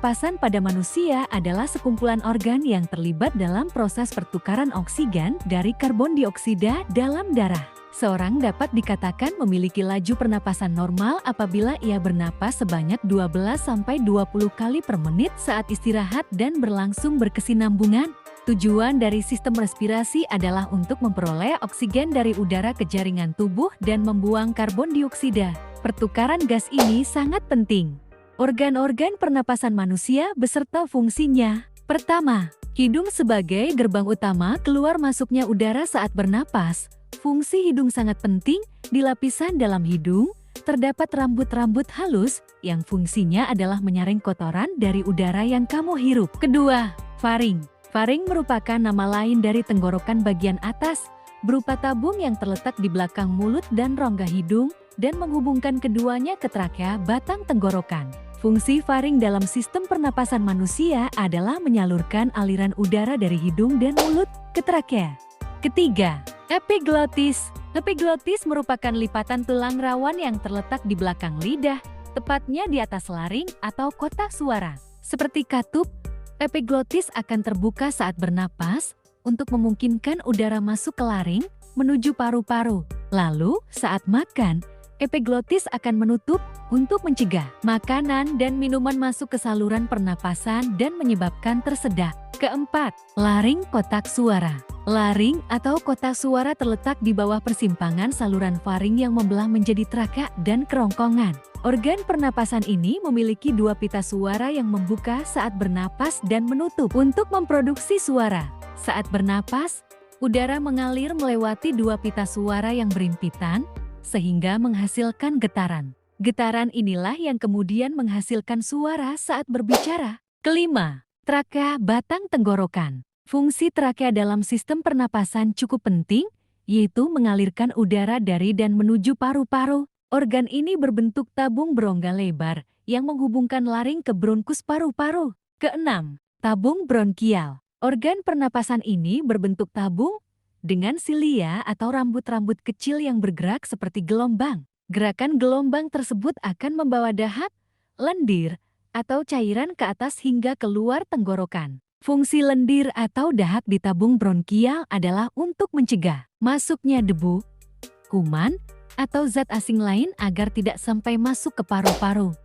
pernapasan pada manusia adalah sekumpulan organ yang terlibat dalam proses pertukaran oksigen dari karbon dioksida dalam darah. Seorang dapat dikatakan memiliki laju pernapasan normal apabila ia bernapas sebanyak 12-20 kali per menit saat istirahat dan berlangsung berkesinambungan. Tujuan dari sistem respirasi adalah untuk memperoleh oksigen dari udara ke jaringan tubuh dan membuang karbon dioksida. Pertukaran gas ini sangat penting. Organ-organ pernapasan manusia beserta fungsinya. Pertama, hidung sebagai gerbang utama keluar masuknya udara saat bernapas. Fungsi hidung sangat penting. Di lapisan dalam hidung, terdapat rambut-rambut halus yang fungsinya adalah menyaring kotoran dari udara yang kamu hirup. Kedua, faring. Faring merupakan nama lain dari tenggorokan bagian atas, berupa tabung yang terletak di belakang mulut dan rongga hidung, dan menghubungkan keduanya ke trakea batang tenggorokan. Fungsi faring dalam sistem pernapasan manusia adalah menyalurkan aliran udara dari hidung dan mulut ke trakea. Ketiga, epiglottis. Epiglottis merupakan lipatan tulang rawan yang terletak di belakang lidah, tepatnya di atas laring atau kotak suara. Seperti katup, epiglottis akan terbuka saat bernapas untuk memungkinkan udara masuk ke laring menuju paru-paru. Lalu, saat makan, epiglottis akan menutup untuk mencegah makanan dan minuman masuk ke saluran pernapasan dan menyebabkan tersedak. Keempat, laring kotak suara. Laring atau kotak suara terletak di bawah persimpangan saluran faring yang membelah menjadi trakea dan kerongkongan. Organ pernapasan ini memiliki dua pita suara yang membuka saat bernapas dan menutup untuk memproduksi suara. Saat bernapas, udara mengalir melewati dua pita suara yang berimpitan, sehingga menghasilkan getaran. Getaran inilah yang kemudian menghasilkan suara saat berbicara. Kelima, trakea batang tenggorokan. Fungsi trakea dalam sistem pernapasan cukup penting, yaitu mengalirkan udara dari dan menuju paru-paru. Organ ini berbentuk tabung berongga lebar yang menghubungkan laring ke bronkus paru-paru. Keenam, tabung bronkial. Organ pernapasan ini berbentuk tabung dengan silia atau rambut-rambut kecil yang bergerak seperti gelombang. Gerakan gelombang tersebut akan membawa dahak, lendir, atau cairan ke atas hingga keluar tenggorokan. Fungsi lendir atau dahak di tabung bronkial adalah untuk mencegah masuknya debu, kuman, atau zat asing lain agar tidak sampai masuk ke paru-paru.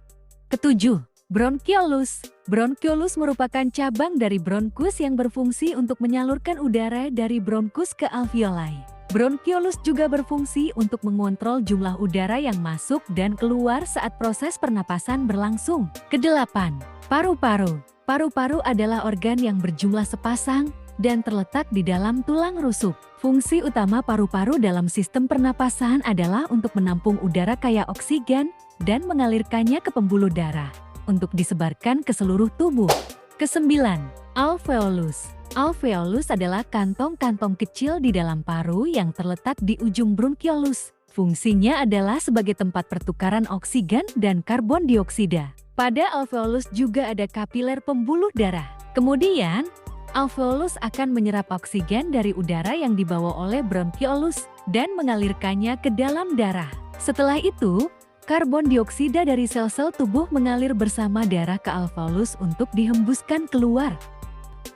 Ketujuh, bronkiolus. Bronkiolus merupakan cabang dari bronkus yang berfungsi untuk menyalurkan udara dari bronkus ke alveoli. Bronkiolus juga berfungsi untuk mengontrol jumlah udara yang masuk dan keluar saat proses pernapasan berlangsung. Kedelapan, paru-paru. Paru-paru adalah organ yang berjumlah sepasang dan terletak di dalam tulang rusuk. Fungsi utama paru-paru dalam sistem pernapasan adalah untuk menampung udara kaya oksigen dan mengalirkannya ke pembuluh darah untuk disebarkan ke seluruh tubuh. Kesembilan, alveolus. Alveolus adalah kantong-kantong kecil di dalam paru yang terletak di ujung bronkiolus. Fungsinya adalah sebagai tempat pertukaran oksigen dan karbon dioksida. Pada alveolus juga ada kapiler pembuluh darah. Kemudian, alveolus akan menyerap oksigen dari udara yang dibawa oleh bronkiolus dan mengalirkannya ke dalam darah. Setelah itu, karbon dioksida dari sel-sel tubuh mengalir bersama darah ke alveolus untuk dihembuskan keluar.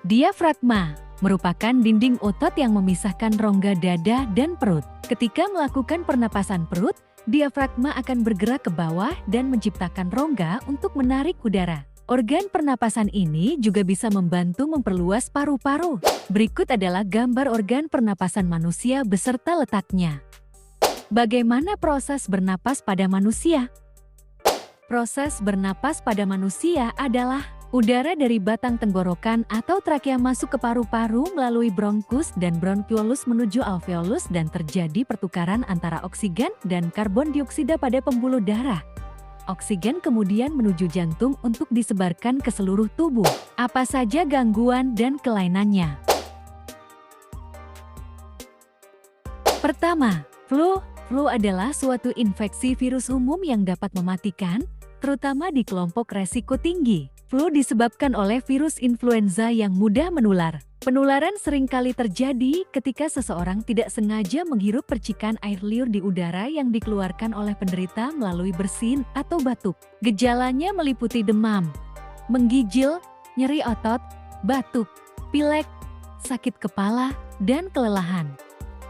Diafragma merupakan dinding otot yang memisahkan rongga dada dan perut. Ketika melakukan pernapasan perut, diafragma akan bergerak ke bawah dan menciptakan rongga untuk menarik udara. Organ pernapasan ini juga bisa membantu memperluas paru-paru. Berikut adalah gambar organ pernapasan manusia beserta letaknya. Bagaimana proses bernapas pada manusia? Proses bernapas pada manusia adalah udara dari batang tenggorokan atau trakea masuk ke paru-paru melalui bronkus dan bronkiolus menuju alveolus dan terjadi pertukaran antara oksigen dan karbon dioksida pada pembuluh darah. Oksigen kemudian menuju jantung untuk disebarkan ke seluruh tubuh. Apa saja gangguan dan kelainannya? Pertama, flu. Flu adalah suatu infeksi virus umum yang dapat mematikan, terutama di kelompok resiko tinggi. Flu disebabkan oleh virus influenza yang mudah menular. Penularan seringkali terjadi ketika seseorang tidak sengaja menghirup percikan air liur di udara yang dikeluarkan oleh penderita melalui bersin atau batuk. Gejalanya meliputi demam, menggigil, nyeri otot, batuk, pilek, sakit kepala, dan kelelahan.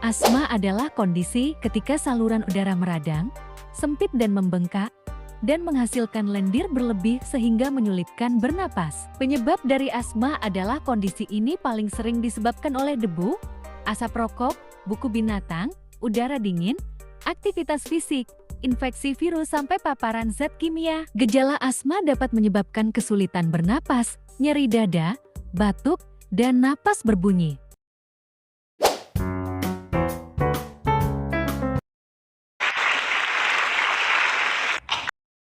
Asma adalah kondisi ketika saluran udara meradang, sempit dan membengkak, dan menghasilkan lendir berlebih sehingga menyulitkan bernapas. Penyebab dari asma adalah kondisi ini paling sering disebabkan oleh debu, asap rokok, buku binatang, udara dingin, aktivitas fisik, infeksi virus sampai paparan zat kimia. Gejala asma dapat menyebabkan kesulitan bernapas, nyeri dada, batuk, dan napas berbunyi.